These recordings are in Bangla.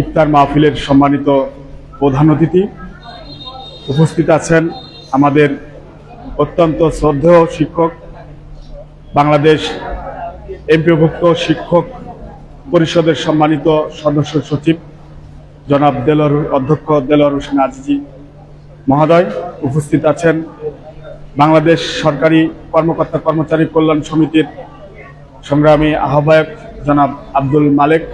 ইফতার মাহফিলের সম্মানিত প্রধান অতিথি উপস্থিত আছেন আমাদের অত্যন্ত শ্রদ্ধেয় শিক্ষক, বাংলাদেশ এমপিওভুক্ত শিক্ষক পরিষদের সম্মানিত সদস্য সচিব জনাব অধ্যক্ষ দেলোয়ার হোসেন আজিজি মহোদয়। উপস্থিত আছেন বাংলাদেশ সরকারি কর্মকর্তা কর্মচারী কল্যাণ সমিতির সংগ্রামী আহ্বায়ক জনাব আব্দুল মালেক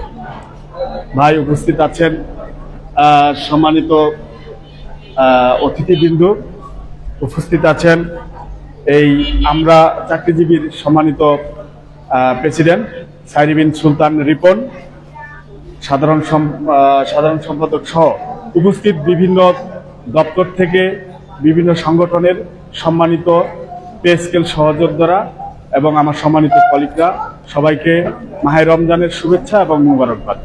ভাই। উপস্থিত আছেন সম্মানিত অতিথিবৃন্দ। উপস্থিত আছেন এই আমরা চাকরিজীবীর সম্মানিত প্রেসিডেন্ট সাইরি বিন সুলতান রিপন, সাধারণ সম্পাদক সহ উপস্থিত বিভিন্ন দপ্তর থেকে বিভিন্ন সংগঠনের সম্মানিত পে স্কেল সহযোদ্ধারা এবং আমার সম্মানিত কলিগরা, সবাইকে মাহে রমজানের শুভেচ্ছা এবং মুবারকবাদ।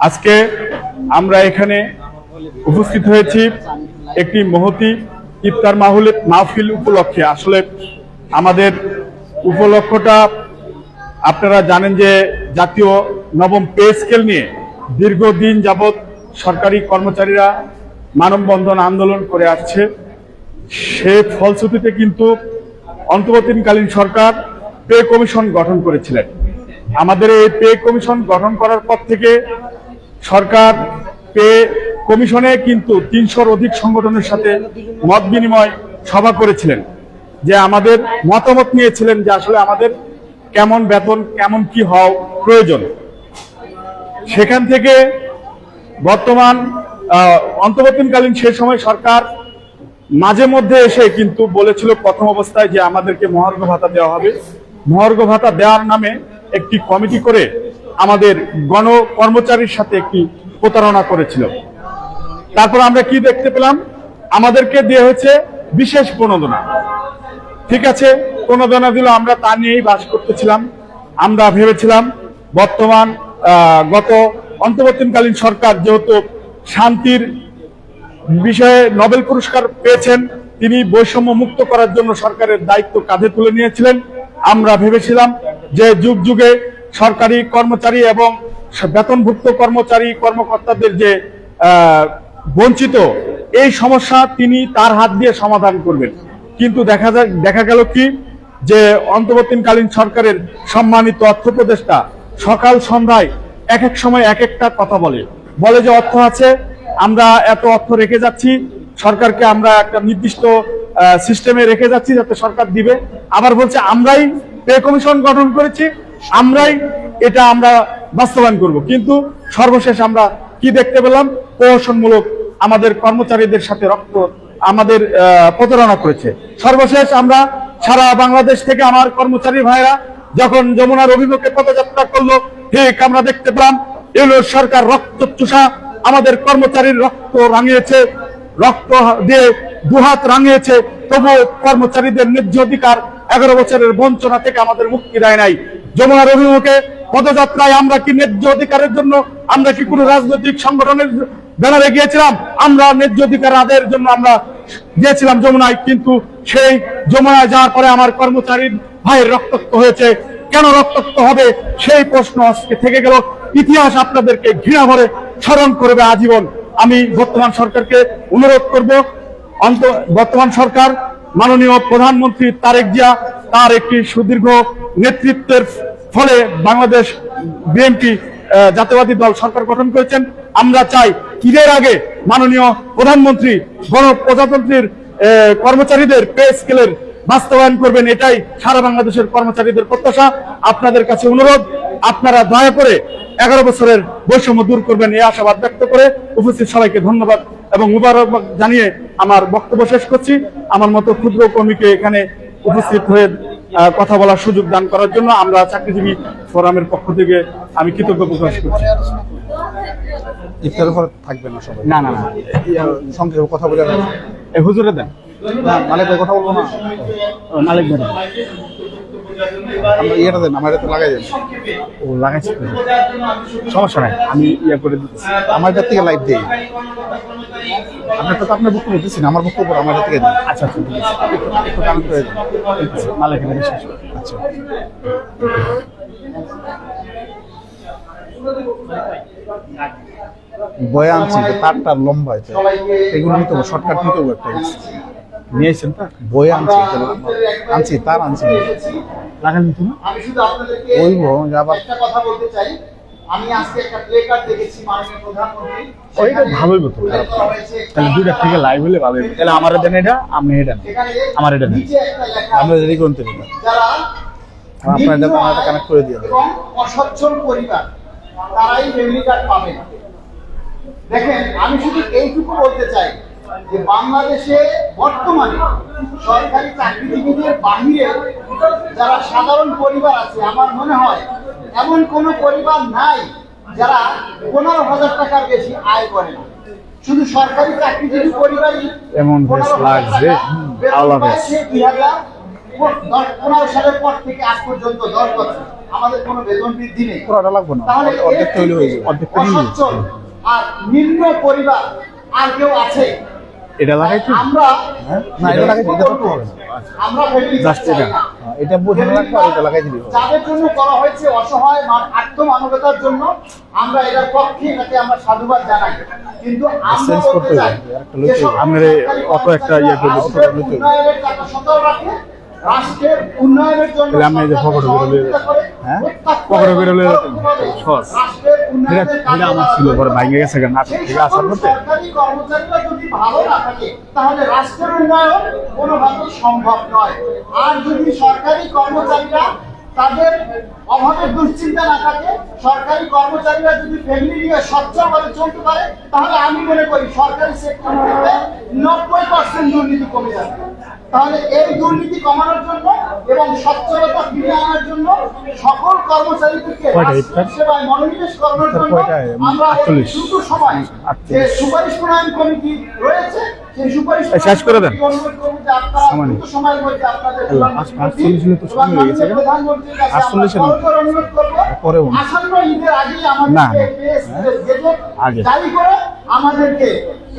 আজকে আমরা এখানে উপস্থিত হয়েছি একটি মহতী ইফতার মাহফিল উপলক্ষে। আসলে আমাদের উপলক্ষটা আপনারা জানেন যে জাতীয় নবম পে স্কেল নিয়ে দীর্ঘদিন যাবৎ সরকারি কর্মচারীরা মানববন্ধন আন্দোলন করে আসছে। সে ফলশ্রুতিতে কিন্তু অন্তর্বর্তীকালীন সরকার পে কমিশন গঠন করেছিলেন। আমাদের এই পে কমিশন গঠন করার পর থেকে সরকার পে কমিশনে কিন্তু ৩০০-র অধিক সংগঠনের সাথে মত বিনিময় সভা করেছিলেন, যে আমাদের মতামত নিয়েছিলেন যে আসলে আমাদের কেমন বেতন, কেমন কি হওয়া প্রয়োজন। সেখান থেকে বর্তমান অন্তর্বর্তীকালীন সে সময় সরকার মাঝে মধ্যে এসে কিন্তু বলেছিল প্রথম অবস্থায় যে আমাদেরকে মহার্ঘ ভাতা দেওয়া হবে। মহার্ঘ ভাতা দেওয়ার নামে একটি কমিটি করে আমাদের কর্মচারীর সাথে একটি প্রতারণা করেছিল। তারপর আমরা কি দেখতে পেলাম, আমাদেরকে দেওয়া হয়েছে বিশেষ প্রণোদনা। ঠিক আছে, প্রণোদনা দিল, আমরা তা নিয়েই বাস করতেছিলাম। আমরা ভেবেছিলাম বর্তমান গত অন্তর্বর্তীকালীন সরকার যেহেতু শান্তির বিষয়ে নোবেল পুরস্কার পেয়েছেন, তিনি বৈষম্য মুক্ত করার জন্য সরকারের দায়িত্ব কাঁধে তুলে নিয়েছিলেন। আমরা ভেবেছিলাম যে যুগ যুগে সরকারি কর্মচারী এবং বেতনভুক্ত কর্মকর্তাদের যে বঞ্চিত এই সমস্যা তিনি তার হাত দিয়ে সমাধান করবেন। কিন্তু দেখা গেল কি, যে অন্তর্বর্তীকালীন সরকারের সম্মানিত অর্থ উপদেষ্টা সকাল সন্ধ্যায় এক এক সময় এক একটা কথা বলে যে অর্থ আছে, আমরা এত অর্থ রেখে যাচ্ছি, সরকারকে আমরা একটা নির্দিষ্ট সিস্টেমে রেখে যাচ্ছি যাতে সরকার দিবে। আবার বলছে আমরাই পে কমিশন গঠন করেছি, আমরাই এটা আমরা বাস্তবায়ন করব। কিন্তু সর্বশেষ আমরা কি দেখতে পেলাম, প্রহসনমূলক আমাদের কর্মচারীদের সাথে আমাদের প্রতারণা করেছে। সর্বশেষ আমরা সারা বাংলাদেশ থেকে আমার কর্মচারী ভাইরা যখন যমুনার অভিমুখে পদযাত্রা করলো, ঠিক আমরা দেখতে পেলাম এলো সরকার রক্ত চুষা আমাদের কর্মচারীর রক্ত রাঙিয়েছে, রক্ত দিয়ে দুহাত রাঙিয়েছে, তবুও কর্মচারীদের ন্যায্য অধিকার 11 বছরের বঞ্চনা থেকে আমাদের মুক্তি দেয় নাই। যমুনার অভিমুখে পদযাত্রায় আমরা কি ন্যায্য অধিকারের জন্য, আমরা কি কোনো রাজনৈতিক সংগঠনের ব্যানারে গিয়েছিলাম? আমরা ন্যায্য অধিকার আদায়ের জন্য আমরা গিয়েছিলাম যমুনায়। কিন্তু সেই যমুনায় যাওয়ার পরে আমার কর্মচারীর ভাইয়ের রক্তাক্ত হয়েছে। কেন রক্তাক্ত হবে সেই প্রশ্ন আজকে থেকে গেল। ইতিহাস আপনাদেরকে ঘৃণা ভরে স্মরণ করবে আজীবন। আমি বর্তমান সরকারকে অনুরোধ করব, বর্তমান সরকার মাননীয় প্রধানমন্ত্রী তারেক জিয়া তার একটি সুদীর্ঘ নেতৃত্বের ফলে বাংলাদেশ বিএনপি জাতীয়বাদী দল সরকার গঠন করেছেন। আমরা চাই ঈদের আগে মাননীয় প্রধানমন্ত্রী গণপ্রজাতন্ত্রীর কর্মচারীদের পে স্কেলের বাস্তবায়ন করবেন, এটাই সারা বাংলাদেশের কর্মচারীদের প্রত্যাশা। আপনাদের কাছে অনুরোধ, আপনারা দয়া করে 11 বছরের বৈষম্য দূর করবেন, এই আশাবাদ ব্যক্ত করে উপস্থিত সবাইকে ধন্যবাদ এবং মুবারকবাদ জানিয়ে আমার বক্তব্য শেষ করছি। আমার মতো ক্ষুদ্র কর্মীকে এখানে উপস্থিত হয়ে কথা বলার সুযোগ দান করার জন্য আমরা চাকরিজীবী ফোরামের পক্ষ থেকে আমি কৃতজ্ঞ প্রকাশ করছি। ইফতারের পর থাকবে না সবাই? না, সংক্ষেপে কথা বলে হুজুরে দেন। মালিক ভাই কথা বলবো না, মালিক ভাই আমরা ইয়েটা দেন, আমার এটা লাগাই দেন। ও লাগাইছি, সমস্যা নাই, আমি ইয়ে করে দিচ্ছি। আমার কাছ থেকে লাইভ দিই, আপনার তো আপনার বক্তব্য দিচ্ছি না, আমার বক্তব্য আমার থেকে দিন। আচ্ছা, একটু কানেক্ট করে দিন। মালিক ভাই শেষ। আচ্ছা। বয়ে আনছি যে তারটা লম্বা হয়েছে, এগুলো নিতে হবে, শর্টকাট নিতে হবে একটা। নিয়ে আসছেন তা বয়ে আনছি, আনছি তার আনছি, লাগান দিত না আমি শুধু আপনাদেরকে ওই আবার একটা কথা বলতে চাই। আমি আজকে একটা প্লে কার্ড দেখেছি মাননীয় প্রধানমন্ত্রী, ওইটা ভালোই হতো, খারাপ না। তাহলে দুইটা থেকে লাইভ হলে ভালোই হতো। তাহলে আমার দেন এটা, আপনি এটা নেন, আমার এটা নেন। নিচে একটা লেখা আমরা যদি গ্রন্থে নিলাম যারা আপনার এটা আমার কানেক্ট করে দিয়ে দেবো। এবং অসচ্ছল পরিবার তারাই ফ্যামিলি কার্ড পাবে। দেখেন, আমি শুধু এইটুকু বলতে চাই যে বাংলাদেশে বর্তমানে সরকারি চাকরিজীবীদের বাহিরে যারা সাধারণ পরিবার আছে, আমার মনে হয় এমন কোন পরিবার নাই যারা 15,000 টাকার বেশি আয় করে না। শুধু সরকারি চাকরিজীবী পরিবারই এমন বেশ 15,000 লাগছে, টাকা বেতন আল্লাহ পায়, বেশ। সে 2015 সালের পর থেকে আজ পর্যন্ত 10 বছর আমাদের কোনো বেতন বৃদ্ধি নেই। পুরোটা লাগবে না, তাহলে অর্ধেক তৈরি হয়ে যাবে। অর্ধেক তৈরি হয়ে যাবে। অসচ্ছল আর নিম্ন পরিবার আর কেউ আছে? এটা লাগাইছি আমরা না, এটা লাগাই দিতে হবে না। আমরা ফ্যামিলি Just চাই এটা। না। এটা বোঝানো লাগবে, আর এটা লাগাই দিবি। যাদের জন্য করা হয়েছে অসহায় আত্মমানবতার জন্য, আমরা এটার পক্ষে, এটাকে আমরা সাধুবাদ জানাই। কিন্তু আমরা Sense বলতে করতে চাই হবে, আরেকটা লইতে যেসব হবে। আপনার অত একটা ইয়ে করলে রাষ্ট্রের উন্নয়নের টাকা সচল রাখে, রাষ্ট্রের উন্নয়নের জন্য তাহলে আপনি এই যে সরকারকে পকেটে বেরোলে- সহযোগিতা করে, হ্যাঁ? প্রত্যক্ষ পকেটে বেরোলে পরোক্ষভাবে সহজ। রাষ্ট্রের উন্নয়নের এটা কাজে আমার ছিল, পরে ভাঙে গেছে কেন নাটক সেই থেকে আসার সকল পথে। সরকারি কর্মচারীরা যদি ভালো না থাকে তাহলে রাষ্ট্রের উন্নয়ন কোনোভাবেই সম্ভব নয়। আর যদি সরকারি কর্মচারীরা তাদের অভাবের দুশ্চিন্তা না থাকে, সরকারি কর্মচারীরা যদি ফ্যামিলি নিয়ে সচ্ছলভাবে চলতে পারে, তাহলে আমি মনে করি সরকারি সেক্টর থেকে 90% দুর্নীতি কমে যাবে। তাহলে এই দুর্নীতি কমানোর জন্য এবং সচ্ছলতা ফিরিয়ে আনার জন্য সকল কর্মচারীদেরকে কয়টা রাষ্ট্রের ইফতার? সেবায় মনোনিবেশ করানোর জন্য কয়টায়? আমরা এই 48 দ্রুত সময় যে সুপারিশ প্রণয়ন কমিটি রয়েছে, সেই সুপারিশ শেষ করে দেন। কমিটি অনুরোধ করব যে আপনারা সমানে। দ্রুত সময়ের মধ্যে আপনাদের আল্লাহ, 48 হলে তো সময় হয়ে গেছে, এবং প্রধানমন্ত্রীর কাছে আমরা 48 করজোড়ে অনুরোধ করব, পরেও না। আসন্ন ঈদের আগেই না, আমাদেরকে গেজেট আগে। জারি করে আমাদেরকে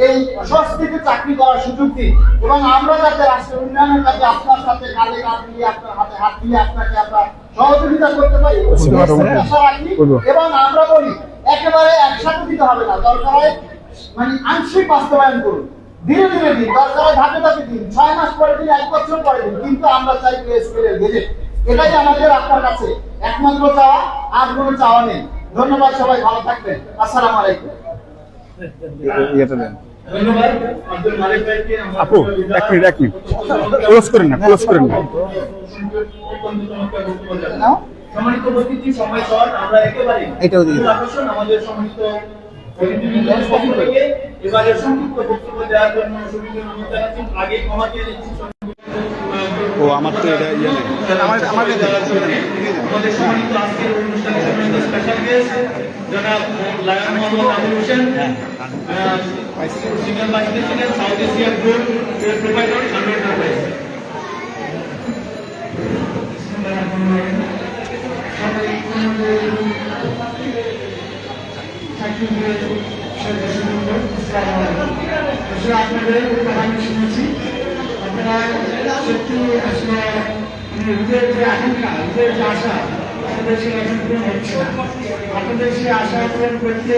এই স্বস্তিতে চাকরি করার সুযোগ দিন, এবং আমরা যাতে রাষ্ট্রের উন্নয়নের কাজে আপনার সাথে কাঁধে কাঁধ মিলিয়ে, আপনার হাতে হাত মিলিয়ে আপনাকে আমরা সহযোগিতা করতে পারি আশা রাখি। করবো। এবং আমরা বলি একেবারে একসাথে দিতে হবে না, দরকার হয় মানে আংশিক বাস্তবায়ন করুন, ধীরে ধীরে দিন, দরকার হয় ধাপে ধাপে দিন, 6 মাস পরে দিন, 1 বছর পরে দিন, কিন্তু আমরা চাই পে স্কেলের গেজেট। এটাই আমাদের আপনার কাছে একমাত্র চাওয়া, আর কোনো চাওয়া নেই। ধন্যবাদ, সবাই ভালো থাকবেন। আসসালামু আলাইকুম। ইয়েটা দেন। ধন্যবাদ আব্দুল মালিক ভাইকে। আপু, এক মিনিট ক্লোজ করেন না, ক্লোজ করেন না। সম্মানিত উপস্থিতি, সময় শর্ট, আমরা একেবারে এটাও দিয়ে দিন। আকর্ষণ আমাদের সম্মানিত প্রতিনিধিদের পক্ষ থেকে এবারের সংক্ষিপ্ত বক্তব্য দেওয়ার জন্য সুবিধা অনুরোধ জানাচ্ছি। আগে ক্ষমা চেয়ে নিচ্ছি ও আমার তো এটা ইয়ে নেই। আমাদের সম্মানিত আজকের অনুষ্ঠানের সম্মানিত স্পেশাল গেস্ট জনাব lion Mohammad Abul Hossain, senior vice president, south Asia group provider, under enterprise. আপনাদের আমি শুনেছি আপনারা সত্যি আসলে নিজের যে আকাঙ্ক্ষা, নিজের যে আশা, আপনাদের সেই আশা পূরণ হচ্ছে না। আপনাদের সেই আশা পূরণ করতে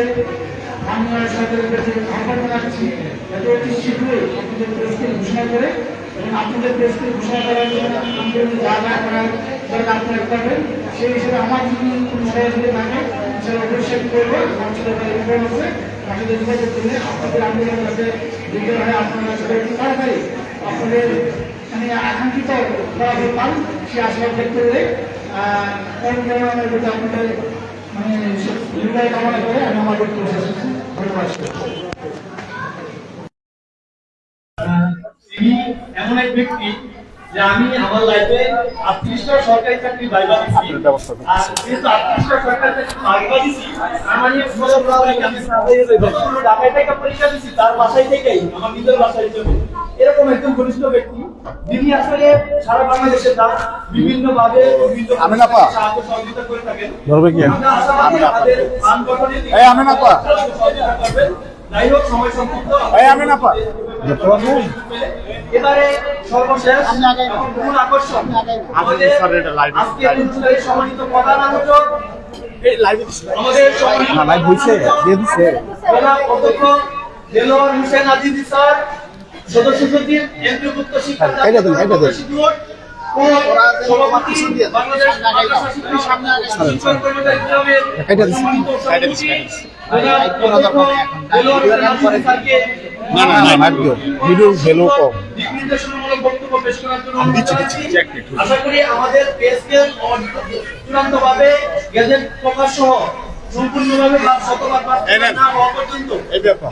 আমি সরকারের কাছে আহ্বান রাখছি যাতে অতি শীঘ্রই আপনাদের প্রেসকে ঘোষণা করে, এবং আপনাদের প্রেসকে ঘোষণা করার জন্য আমাদের যা যা করার দরকার আপনারা করবেন, সেই হিসেবে আমার যদি কোনো সহযোগিতা থাকে সেটা অবশ্যই করবে। আপনাদের আছে আপনাদের যোগাযোগ করলে আপনাদের আন্দোলন আছে যেগুলো হয় আপনারা সেটা একটু তাড়াতাড়ি আপনাদের মানে আকাঙ্ক্ষিত ফলাফল পান, সে আশা ব্যক্ত করে কর্মনির্মাণের প্রতি আপনাদের মানে নির্ণয় কামনা করে আমি আমার বক্তব্য শেষ করছি। ধন্যবাদ। তিনি এমন এক ব্যক্তি যে আমি আমার লাইফে 38টা সরকারি চাকরি বাইবা দিচ্ছি, আর যেহেতু 38টা সরকারি চাকরি বাইবা দিচ্ছি, আমার নিয়ে আমি ঢাকায় থেকে পরীক্ষা দিচ্ছি, তার বাসায় থেকেই আমার নিজের বাসায় চলে এরকম একজন ঘনিষ্ঠ ব্যক্তি, যিনি আসলে সারা বাংলাদেশে তার বিভিন্ন ভাবে বিভিন্ন সাহায্য সহযোগিতা করে থাকেন। ধরবে কি? আমরা আশাবাদী আমাদের মান গঠনের দিকে সহযোগিতা করবেন। যাই হোক, সময় সংক্ষিপ্ত। এবারে সর্বশেষ মূল আকর্ষণ আমাদের আজকের অনুষ্ঠানের সম্মানিত প্রধান আলোচক আমাদের না লাইভ হইছে দিয়ে দিছে জনাব অধ্যক্ষ দেলোয়ার হোসেন আজিজি স্যার, সদস্য সচিব এমপিভুক্ত শিক্ষা এটা দিন, এটা দিন। ও সভাপতি বাংলাদেশ মাদ্রাসা শিক্ষা সামনে শিক্ষক কর্মচারী ক্লাবের এটা দিন, সম্মানিত এটা দিন, সভাপতি জনাব অধ্যক্ষ দেলোয়ার হোসেন আজিজি স্যারকে না না না লাইভ দিও ভিডিও ভ্যালু কম দিক নির্দেশনামূলক বক্তব্য পেশ করার জন্য অনুরোধ জানাচ্ছি। আশা করি আমাদের পেজকে চূড়ান্তভাবে গেজেট প্রকাশ সহ সম্পূর্ণভাবে বা শতভাগ বাস্তবায়ন না হওয়া পর্যন্ত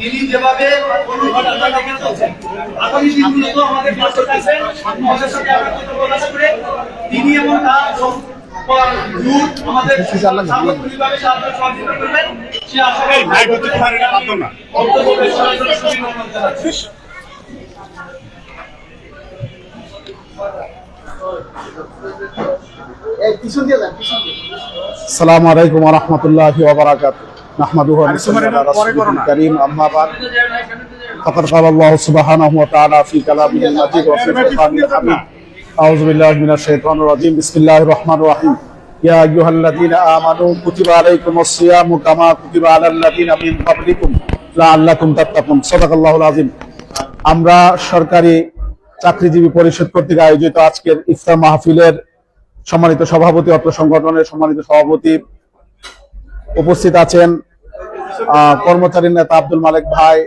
তিনি যেভাবে কোনো ঘটনা দেখে চলছেন, আগামী দিনগুলোতে আমাদের পাশে থাকবেন, আমাদের সাথে আমরা কথা প্রকাশ করে তিনি এবং তার গ্রুপ আমাদের সামগ্রিকভাবে সাহায্য সহযোগিতা করবেন সে আশা করি বক্তব্য পেশ করার জন্য সুবিধা জানাচ্ছি। আসসালামু আলাইকুম ওয়া রাহমাতুল্লাহি ওয়া বারাকাতুহু নাহমাদুহু ওয়া নুসাল্লি আলা রাসূলিল কারীম আম্মা বাদ ফাকাদ ক্বালা আল্লাহু সুবহানাহু ওয়া তাআলা ফি কালামিহিল মাজিদ ওয়া ফি ফুরকানিল হামিদ আউযু বিল্লাহি মিনাশ শাইতানির রাজীম বিসমিল্লাহির রহমানির রহিম ইয়া আইয়ুহাল্লাযীনা আমানু কুতিবা আলাইকুমুস সিয়ামু কামা কুতিবা আলাল লাযীনা মিন ক্বাবলিকুম লাআল্লাকুম তাত্তাকুন সাদাকাল্লাহুল আযীম। আমরা সরকারি চাকরিজীবী পরিষদ কর্তৃক আয়োজিত আজকের ইফতার মাহফিলের সম্মানিত সভাপতি, অত্র সংগঠনের সম্মানিত সভাপতি, উপস্থিত আছেন কর্মচারী নেতা আব্দুল মালেক ভাই,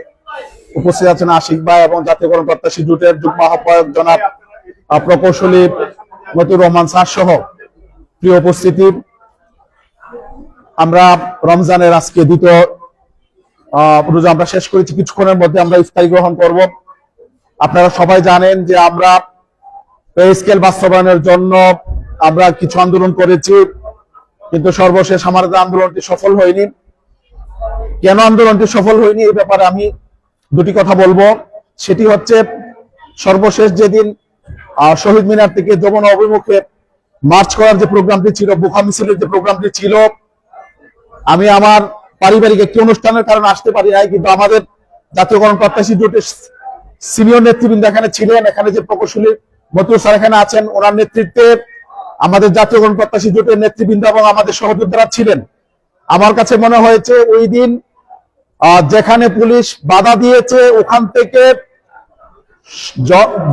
উপস্থিত আছেন আশিক ভাই এবং জাতীয়করণ প্রত্যাশী জোটের যুগ্ম আহ্বায়ক জনাব প্রকৌশলী মতিউর রহমান স্যার সহ প্রিয় উপস্থিতি। আমরা রমজানের আজকে দ্বিতীয় রোজা আমরা শেষ করেছি, কিছুক্ষণের মধ্যে আমরা ইফতারি গ্রহণ করব। আপনারা সবাই জানেন যে আমরা পে স্কেল বাস্তবায়নের জন্য আমরা কিছু আন্দোলন করেছি, কিন্তু সর্বশেষ আমাদের আন্দোলনটি সফল হয়নি। কেন আন্দোলনটি সফল হয়নি এই ব্যাপারে আমি দুটি কথা বলবো। সেটি হচ্ছে, সর্বশেষ যেদিন শহীদ মিনার থেকে যমুনা অভিমুখে মার্চ করার যে প্রোগ্রামটি ছিল, বুখা মিছিলের যে প্রোগ্রামটি ছিল, আমি আমার পারিবারিক একটি অনুষ্ঠানের কারণে আসতে পারি নাই, কিন্তু আমাদের জাতীয়করণ প্রত্যাশী জোটের সিনিয়র নেতৃবৃন্দ এখানে ছিলেন। এখানে যে প্রকৌশলী মতিউর স্যার এখানে আছেন, ওনার নেতৃত্বে আমাদের জাতীয়করণ প্রত্যাশী জোটের নেতৃবৃন্দ এবং আমাদের সহযোদ্ধারা ছিলেন। আমার কাছে মনে হয়েছে ওই দিন যেখানে পুলিশ বাধা দিয়েছে, ওখান থেকে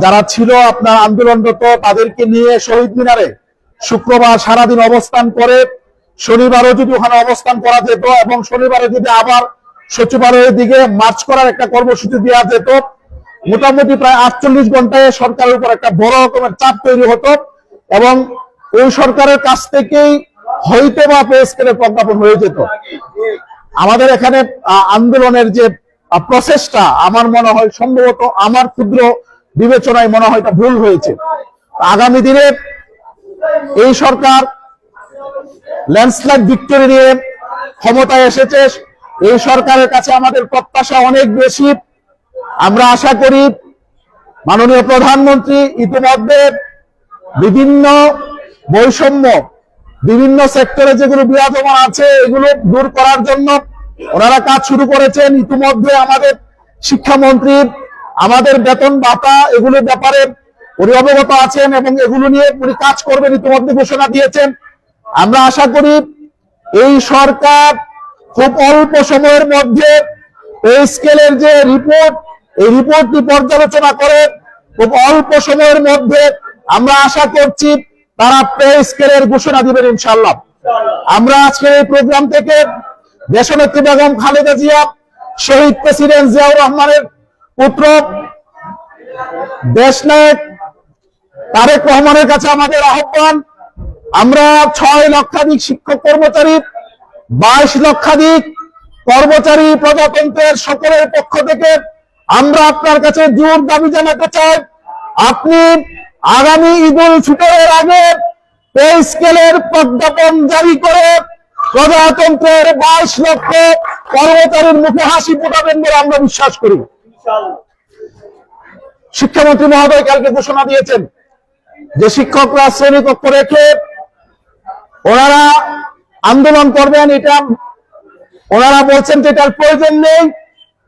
যারা ছিল আপনার আন্দোলনরত তাদেরকে নিয়ে শহীদ মিনারে শুক্রবার সারাদিন অবস্থান করে, শনিবারও যদি ওখানে অবস্থান করা যেত এবং শনিবারে যদি আবার সচিবালয়ের দিকে মার্চ করার একটা কর্মসূচি দেওয়া যেত, মোটামুটি প্রায় 48 ঘন্টায় সরকারের উপর একটা বড় রকমের চাপ তৈরি হতো এবং ওই সরকারের কাছ থেকেই হয়তো বা পে স্কেলের প্রজ্ঞাপন হয়ে যেত। আমাদের এখানে আন্দোলনের যে প্রসেসটা আমার মনে হয় সম্ভবত আমার ক্ষুদ্র বিবেচনায় মনে হয় এটা ভুল হয়েছে। আগামী দিনে এই সরকার ল্যান্ডস্লাইড ভিক্টরি নিয়ে ক্ষমতায় এসেছে, এই সরকারের কাছে আমাদের প্রত্যাশা অনেক বেশি। আমরা আশা করি মাননীয় প্রধানমন্ত্রী ইতিমধ্যে বিভিন্ন বৈষম্য, বিভিন্ন সেক্টরে যেগুলো বিরাজমান আছে এগুলো দূর করার জন্য ওনারা কাজ শুরু করেছেন। ইতিমধ্যে আমাদের শিক্ষামন্ত্রী আমাদের বেতন ভাতা এগুলোর ব্যাপারে উনি অবগত আছেন এবং এগুলো নিয়ে উনি কাজ করবেন, ইতিমধ্যে ঘোষণা দিয়েছেন। আমরা আশা করি এই সরকার খুব অল্প সময়ের মধ্যে পে স্কেলের যে রিপোর্ট, এই রিপোর্টটি পর্যালোচনা করে খুব অল্প সময়ের মধ্যে আমরা আশা করছি তারা পে স্কেলের ঘোষণা দিবেন ইনশাআল্লাহ। আমরা আজকের এই প্রোগ্রাম থেকে দেশনেত্রী বেগম খালেদা জিয়া, শহীদ প্রেসিডেন্ট জিয়াউর রহমানের পুত্র দেশনায়ক তারেক রহমানের কাছে আমাদের আহ্বান, আমরা 6 লক্ষাধিক শিক্ষক কর্মচারী, 22 লক্ষাধিক কর্মচারী প্রজাতন্ত্রের সকলের পক্ষ থেকে আমরা আপনার কাছে জোর দাবি জানাতে চাই, আপনি আগামী ঈদুল ফিতরের আগে পে স্কেলের প্রজ্ঞাপন জারি করে প্রজাতন্ত্রের 22 লক্ষ কর্মচারীর মুখে হাসি ফোটাবেন বলে আমরা বিশ্বাস করি। শিক্ষামন্ত্রী মহোদয় কালকে ঘোষণা দিয়েছেন যে শিক্ষকরা শ্রেণীকক্ষ রেখে ওনারা আন্দোলন করবেন, এটা ওনারা বলছেন যে এটার প্রয়োজন নেই।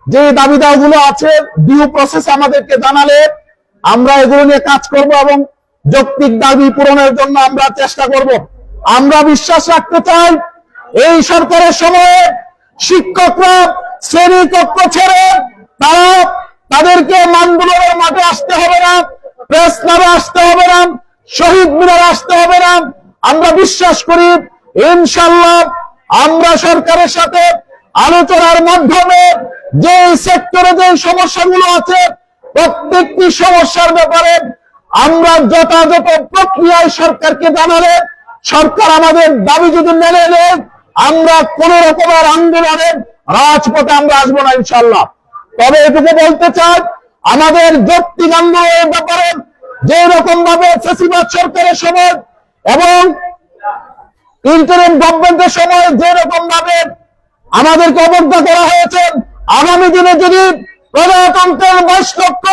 যে দাবি দাওয়াগুলো আছে ডিউ প্রসেস আমাদেরকে জানালে আমরা এগুলো নিয়ে কাজ করব এবং যৌক্তিক দাবি পূরণের জন্য আমরা চেষ্টা করব। আমরা বিশ্বাস রাখতে চাই এই সরকারের সময়ে শিক্ষকরা শ্রেণীকক্ষ ছেড়ে তারা তাদেরকে আন্দোলনের মাঠে আসতে হবে না, প্রেস ক্লাবে আসতে হবে না, শহীদ মিনারে আসতে হবে না। আমরা বিশ্বাস করি ইনশাআল্লাহ আমরা সরকারের সাথে আলোচনার মাধ্যমে যে সেক্টরে যে সমস্যাগুলো আছে প্রত্যেকটি সমস্যার ব্যাপারে আমরা যথাযথ প্রক্রিয়ায় সরকারকে জানালে সরকার আমাদের দাবি যদি মেনে নেয় আমরা কোন রকমের আন্দোলনের রাজপথে আমরা আসবো না ইনশাআল্লাহ। তবে এটুকু বলতে চাই আমাদের যৌক্তিক আন্দোলনের ব্যাপারে যে রকম ভাবে ফ্যাসিবাদ সরকারের সময় এবং ইন্টারিম গভর্নমেন্টের সময় যে রকম ভাবে আমাদেরকে অবজ্ঞা করা হয়েছে, আগামী দিনে যদি প্রজাতন্ত্রের 22 লক্ষ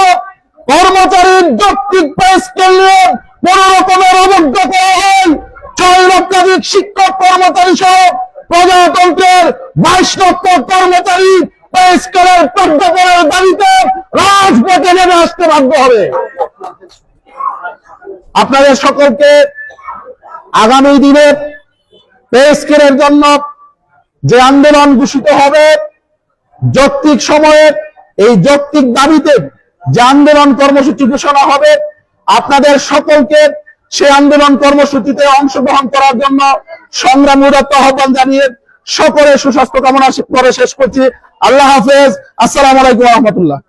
কর্মচারীর যৌক্তিক পে স্কেল নিয়ে কোন রকমের অবজ্ঞা করা হয়, 6 লক্ষাধিক শিক্ষক কর্মচারী সহ প্রজাতন্ত্রের 22 লক্ষ কর্মচারী পে স্কেলের প্রজ্ঞাপনের দাবিতে রাজপথে নেমে আসতে বাধ্য হবে। আপনাদের সকলকে আগামী দিনে পে স্কেলের জন্য যে আন্দোলন ঘোষিত হবে যৌক্তিক সময়ে এই যৌক্তিক দাবিতে যে আন্দোলন কর্মসূচি ঘোষণা হবে আপনাদের সকলকে সেই আন্দোলন কর্মসূচিতে অংশগ্রহণ করার জন্য সংগ্রামী উদাত্ত আহ্বান জানিয়ে সকলের সুস্বাস্থ্য কামনা করে শেষ করছি। আল্লাহ হাফেজ। আসসালামু আলাইকুম ওয়া রাহমাতুল্লাহ।